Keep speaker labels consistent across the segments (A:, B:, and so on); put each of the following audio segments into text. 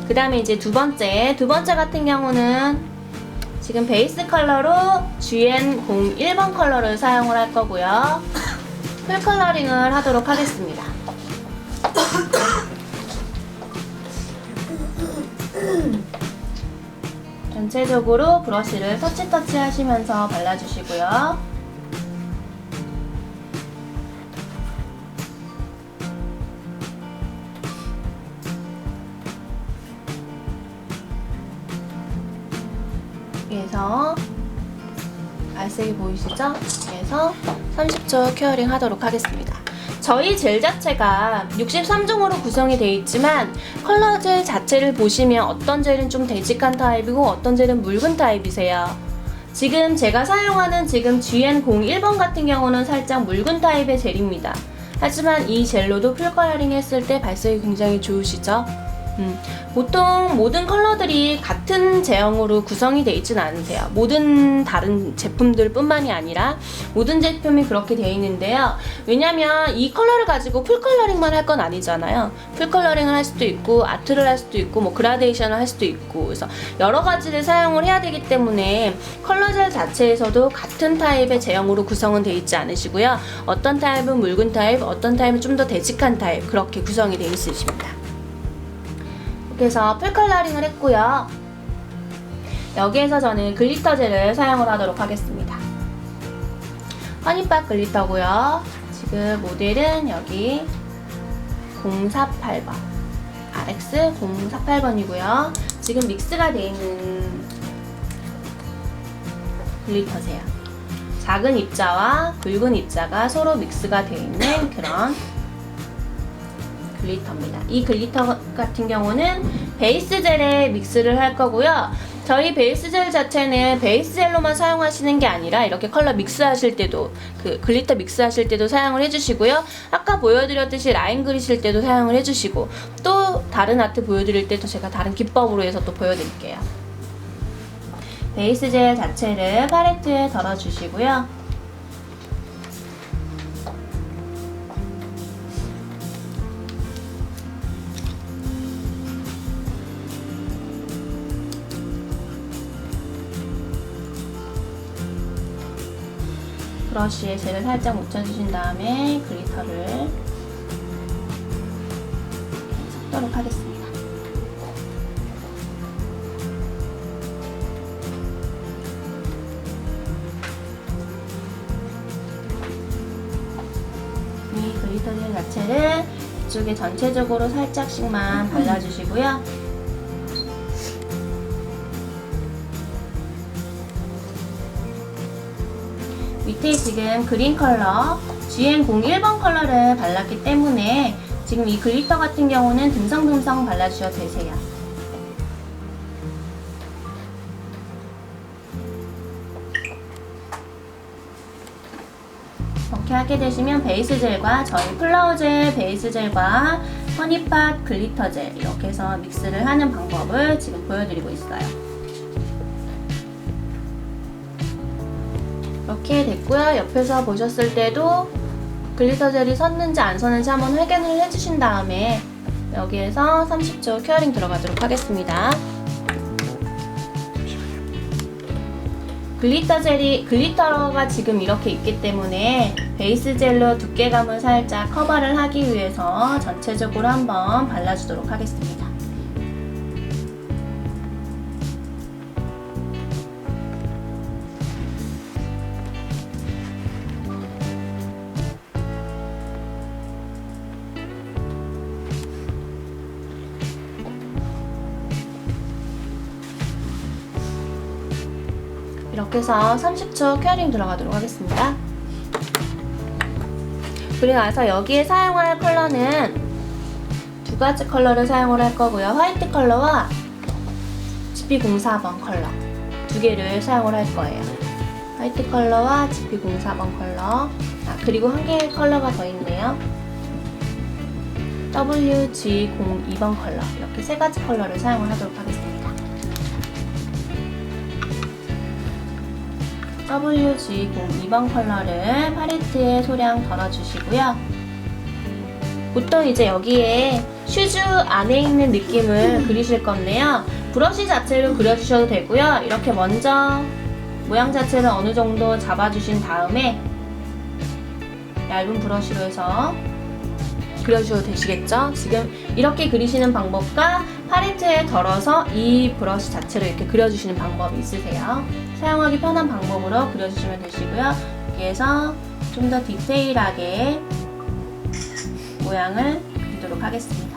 A: 그 다음에 이제 두 번째 같은 경우는 지금 베이스 컬러로 GN01번 컬러를 사용을 할 거고요. 풀 컬러링을 하도록 하겠습니다. 전체적으로 브러쉬를 터치 하시면서 발라주시고요. 여기에서 알색이 보이시죠? 여기에서 30초 큐어링 하도록 하겠습니다. 저희 젤 자체가 63종으로 구성이 되어 있지만 컬러 젤 자체를 보시면 어떤 젤은 좀 되직한 타입이고 어떤 젤은 묽은 타입이세요. 지금 제가 사용하는 지금 GN01번 같은 경우는 살짝 묽은 타입의 젤입니다. 하지만 이 젤로도 풀 컬러링 했을 때 발색이 굉장히 좋으시죠? 보통 모든 컬러들이 같은 제형으로 구성이 되어 있지는 않으세요. 모든 다른 제품들 뿐만이 아니라 모든 제품이 그렇게 되어 있는데요. 왜냐면 이 컬러를 가지고 풀 컬러링만 할 건 아니잖아요. 풀 컬러링을 할 수도 있고 아트를 할 수도 있고 뭐 그라데이션을 할 수도 있고, 그래서 여러 가지를 사용을 해야 되기 때문에 컬러젤 자체에서도 같은 타입의 제형으로 구성은 되어 있지 않으시고요. 어떤 타입은 묽은 타입, 어떤 타입은 좀 더 되직한 타입, 그렇게 구성이 되어 있으십니다. 그래서 풀 컬러링을 했고요. 여기에서 저는 글리터 젤을 사용을 하도록 하겠습니다. 허니팝 글리터고요. 지금 모델은 여기 048번, RX 048번이고요. 지금 믹스가 되어 있는 글리터세요. 작은 입자와 굵은 입자가 서로 믹스가 되어 있는 그런 글리터입니다. 이 글리터 같은 경우는 베이스 젤에 믹스를 할 거고요. 저희 베이스 젤 자체는 베이스 젤로만 사용하시는 게 아니라 이렇게 컬러 믹스 하실 때도, 그 글리터 믹스 하실 때도 사용을 해주시고요. 아까 보여드렸듯이 라인 그리실 때도 사용을 해주시고, 또 다른 아트 보여드릴 때도 제가 다른 기법으로 해서 또 보여드릴게요. 베이스 젤 자체를 팔레트에 덜어주시고요. 브러쉬에 젤을 살짝 묻혀주신 다음에 글리터를 섞도록 하겠습니다. 이 글리터 젤 자체를 이쪽에 전체적으로 살짝씩만 발라주시고요. 밑에 지금 그린 컬러 GN01번 컬러를 발랐기 때문에 지금 이 글리터 같은 경우는 듬성듬성 발라주셔도 되세요. 이렇게 하게 되시면 베이스 젤과 저희 플라워 젤, 베이스 젤과 허니팟 글리터 젤 이렇게 해서 믹스를 하는 방법을 지금 보여드리고 있어요. 이렇게 됐고요. 옆에서 보셨을 때도 글리터 젤이 섰는지 안 섰는지 한번 확인을 해주신 다음에 여기에서 30초 큐어링 들어가도록 하겠습니다. 글리터가 지금 이렇게 있기 때문에 베이스 젤로 두께감을 살짝 커버를 하기 위해서 전체적으로 한번 발라주도록 하겠습니다. 이렇게 해서 30초 큐어링 들어가도록 하겠습니다. 그리고 나서 여기에 사용할 컬러는 두 가지 컬러를 사용을 할 거고요. 화이트 컬러와 GP04번 컬러 두 개를 사용을 할 거예요. 화이트 컬러와 GP04번 컬러, 그리고 한 개의 컬러가 더 있네요. WG02번 컬러, 이렇게 세 가지 컬러를 사용을 하도록 하겠습니다. WG02번 컬러를 팔레트에 소량 덜어주시고요. 보통 이제 여기에 슈즈 안에 있는 느낌을 그리실 건데요. 브러쉬 자체로 그려주셔도 되고요. 이렇게 먼저 모양 자체를 어느 정도 잡아주신 다음에 얇은 브러쉬로 해서 그려주셔도 되시겠죠? 지금 이렇게 그리시는 방법과 팔레트에 덜어서 이 브러쉬 자체로 이렇게 그려주시는 방법이 있으세요. 사용하기 편한 방법으로 그려주시면 되시고요. 여기에서 좀 더 디테일하게 모양을 그리도록 하겠습니다.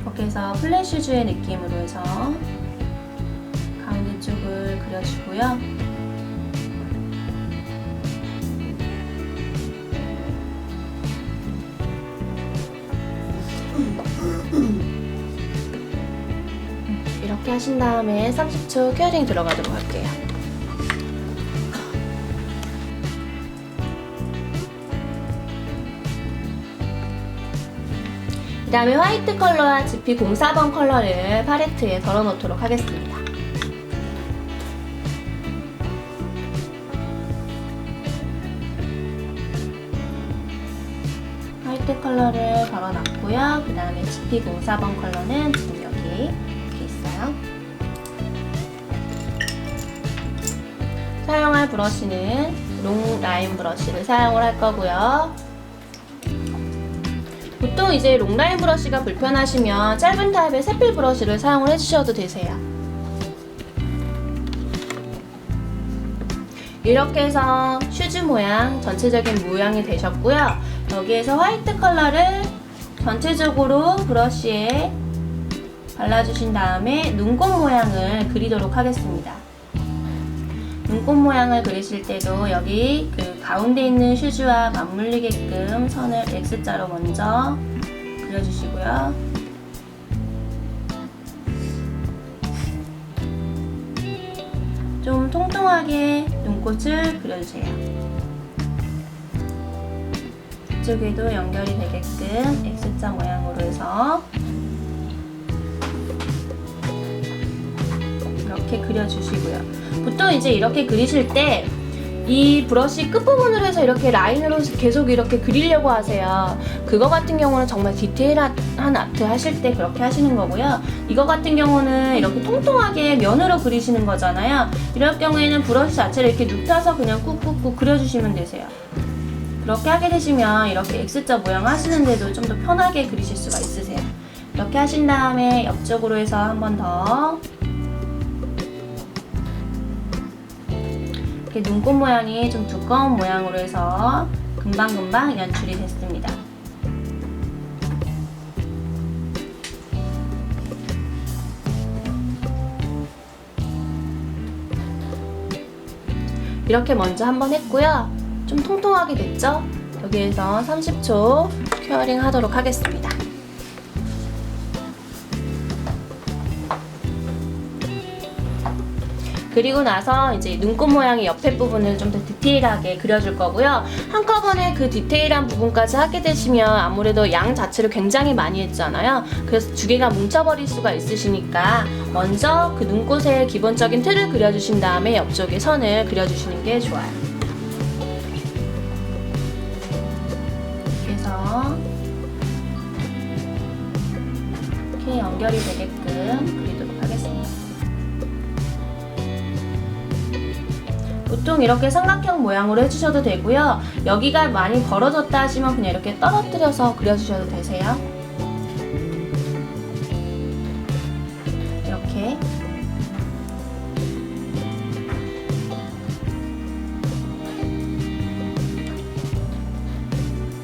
A: 이렇게 해서 플랫 슈즈의 느낌으로 해서 가운데 쪽을 그려주고요. 이렇게 하신 다음에 30초 큐어링 들어가도록 할게요. 그 다음에 화이트 컬러와 GP04번 컬러를 팔레트에 덜어 놓도록 하겠습니다. 화이트 컬러를 덜어 놨고요. 그 다음에 GP04번 컬러는 지금 여기 이렇게 있어요. 사용할 브러쉬는 롱 라인 브러쉬를 사용을 할 거고요. 보통 이제 롱라인 브러쉬가 불편하시면 짧은 타입의 세필 브러쉬를 사용을 해주셔도 되세요. 이렇게 해서 슈즈 모양, 전체적인 모양이 되셨고요. 여기에서 화이트 컬러를 전체적으로 브러쉬에 발라주신 다음에 눈꽃 모양을 그리도록 하겠습니다. 눈꽃 모양을 그리실 때도 여기 그 가운데 있는 슈즈와 맞물리게끔 선을 X자로 먼저 그려주시고요. 좀 통통하게 눈꽃을 그려주세요. 이쪽에도 연결이 되게끔 X자 모양으로 해서 이렇게 그려주시고요. 보통 이제 이렇게 그리실 때 이 브러쉬 끝부분으로 해서 이렇게 라인으로 계속 이렇게 그리려고 하세요. 그거 같은 경우는 정말 디테일한 아트 하실 때 그렇게 하시는 거고요. 이거 같은 경우는 이렇게 통통하게 면으로 그리시는 거잖아요. 이럴 경우에는 브러쉬 자체를 이렇게 눕혀서 그냥 꾹꾹꾹 그려주시면 되세요. 그렇게 하게 되시면 이렇게 X자 모양 하시는데도 좀 더 편하게 그리실 수가 있으세요. 이렇게 하신 다음에 옆쪽으로 해서 한 번 더 이렇게 눈꽃 모양이 좀 두꺼운 모양으로 해서 금방금방 연출이 됐습니다. 이렇게 먼저 한번 했고요. 좀 통통하게 됐죠? 여기에서 30초 큐어링 하도록 하겠습니다. 그리고 나서 이제 눈꽃 모양의 옆에 부분을 좀 더 디테일하게 그려줄 거고요. 한꺼번에 그 디테일한 부분까지 하게 되시면 아무래도 양 자체를 굉장히 많이 했잖아요. 그래서 두 개가 뭉쳐버릴 수가 있으시니까 먼저 그 눈꽃의 기본적인 틀을 그려주신 다음에 옆쪽에 선을 그려주시는 게 좋아요. 그래서 이렇게 연결이 되게끔 그리도록 하겠습니다. 보통 이렇게 삼각형 모양으로 해주셔도 되고요. 여기가 많이 벌어졌다 하시면 그냥 이렇게 떨어뜨려서 그려주셔도 되세요. 이렇게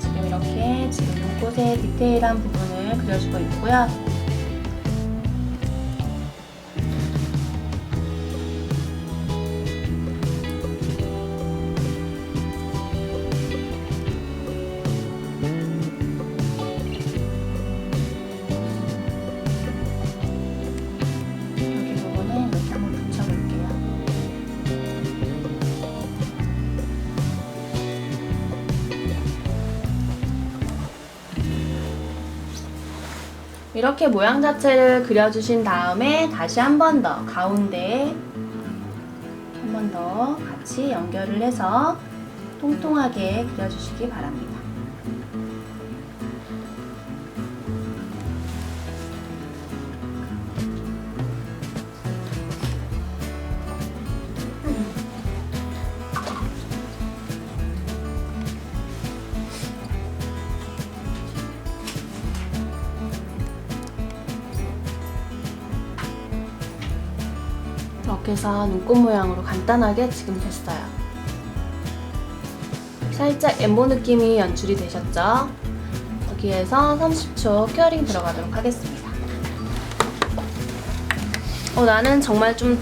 A: 지금 이렇게 지금 눈꽃의 디테일한 부분을 그려주고 있고요. 이렇게 모양 자체를 그려주신 다음에 다시 한 번 더 가운데에 한 번 더 같이 연결을 해서 통통하게 그려주시기 바랍니다. 이렇게 해서 눈꽃 모양으로 간단하게 지금 됐어요. 살짝 엠보 느낌이 연출이 되셨죠? 여기에서 30초 큐어링 들어가도록 하겠습니다. 나는 정말 좀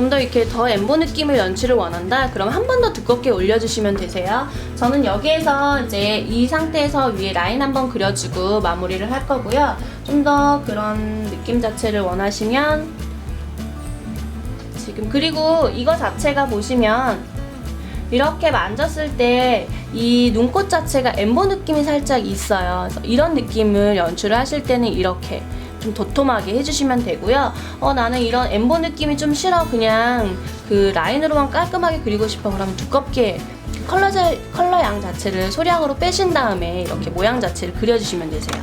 A: 더 이렇게 더 엠보 느낌을 연출을 원한다? 그럼 한 번 더 두껍게 올려주시면 되세요. 저는 여기에서 이제 이 상태에서 위에 라인 한번 그려주고 마무리를 할 거고요. 좀 더 그런 느낌 자체를 원하시면 지금, 그리고 이거 자체가 보시면 이렇게 만졌을 때 이 눈꽃 자체가 엠보 느낌이 살짝 있어요. 그래서 이런 느낌을 연출을 하실 때는 이렇게 좀 도톰하게 해주시면 되고요. 나는 이런 엠보 느낌이 좀 싫어, 그냥 그 라인으로만 깔끔하게 그리고 싶어, 그러면 두껍게 컬러 양 자체를 소량으로 빼신 다음에 이렇게 모양 자체를 그려주시면 되세요.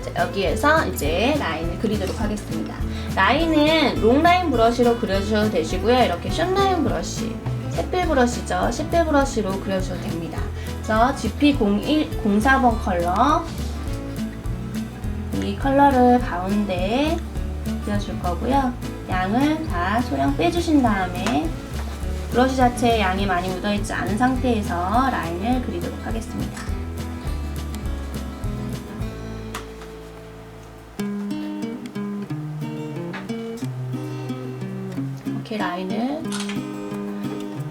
A: 자, 여기에서 이제 라인을 그리도록 하겠습니다. 라인은 롱라인 브러쉬로 그려주셔도 되시고요. 이렇게 숏라인 브러쉬, 샛필 브러쉬죠. 샛필 브러쉬로 그려주셔도 됩니다. 그래서 GP0104번 컬러, 이 컬러를 가운데에 그려줄 거고요. 양을 다 소량 빼주신 다음에 브러쉬 자체에 양이 많이 묻어있지 않은 상태에서 라인을 그리도록 하겠습니다. 이렇게 라인을,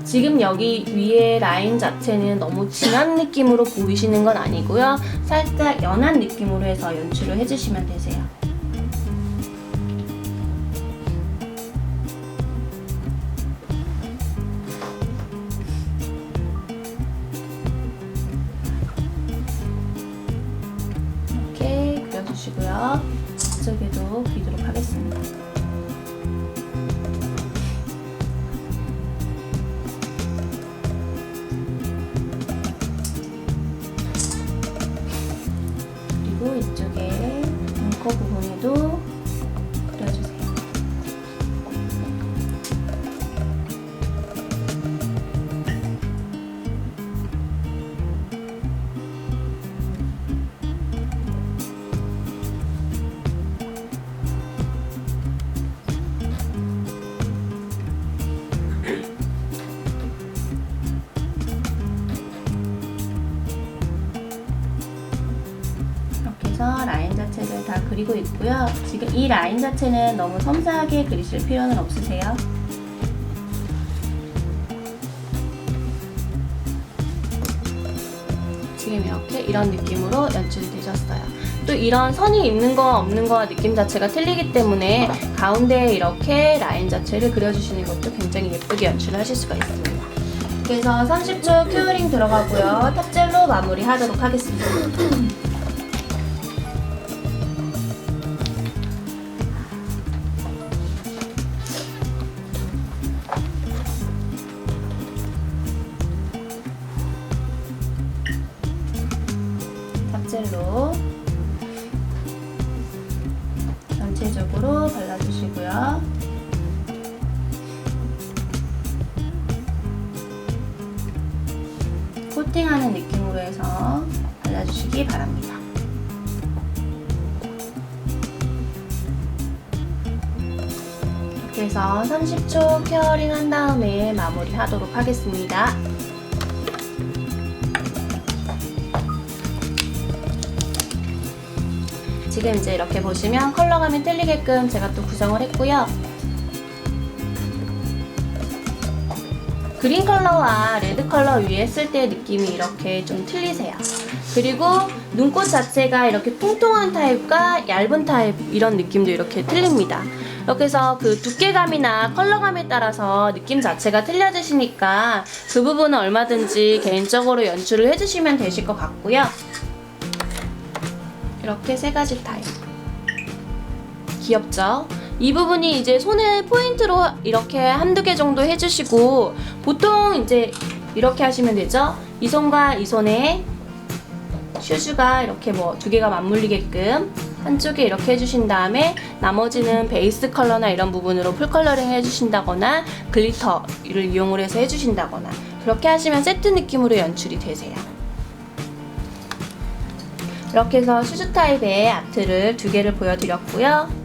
A: 지금 여기 위에 라인 자체는 너무 진한 느낌으로 보이시는 건 아니고요. 살짝 연한 느낌으로 해서 연출을 해주시면 되세요. 이렇게 그려주시고요. 이쪽에도 그리도록 하겠습니다. 이쪽에 눈꺼 부분에도 그려주세요. 라인 자체를 다 그리고 있고요. 지금 이 라인 자체는 너무 섬세하게 그리실 필요는 없으세요. 지금 이렇게 이런 느낌으로 연출이 되셨어요. 또 이런 선이 있는 거와 없는 거와 느낌 자체가 틀리기 때문에 가운데에 이렇게 라인 자체를 그려주시는 것도 굉장히 예쁘게 연출을 하실 수가 있습니다. 그래서 30초 큐어링 들어가고요. 탑젤로 마무리 하도록 하겠습니다. 탑젤로 전체적으로 발라주시고요. 코팅하는 느낌으로 해서 발라주시기 바랍니다. 이렇게 해서 30초 케어링 한 다음에 마무리 하도록 하겠습니다. 지금 이제 이렇게 보시면 컬러감이 틀리게끔 제가 또 구성을 했고요. 그린 컬러와 레드 컬러 위에 했을 때 느낌이 이렇게 좀 틀리세요. 그리고 눈꽃 자체가 이렇게 통통한 타입과 얇은 타입 이런 느낌도 이렇게 틀립니다. 이렇게 해서 그 두께감이나 컬러감에 따라서 느낌 자체가 틀려지시니까 그 부분은 얼마든지 개인적으로 연출을 해주시면 되실 것 같고요. 이렇게 세 가지 타입. 귀엽죠? 이 부분이 이제 손을 포인트로 이렇게 한두 개 정도 해주시고, 보통 이제 이렇게 하시면 되죠? 이 손과 이 손에 슈즈가 이렇게 뭐 두 개가 맞물리게끔 한쪽에 이렇게 해주신 다음에 나머지는 베이스 컬러나 이런 부분으로 풀 컬러링 해주신다거나 글리터를 이용을 해서 해주신다거나 그렇게 하시면 세트 느낌으로 연출이 되세요. 이렇게 해서 슈즈 타입의 아트를 두 개를 보여드렸고요.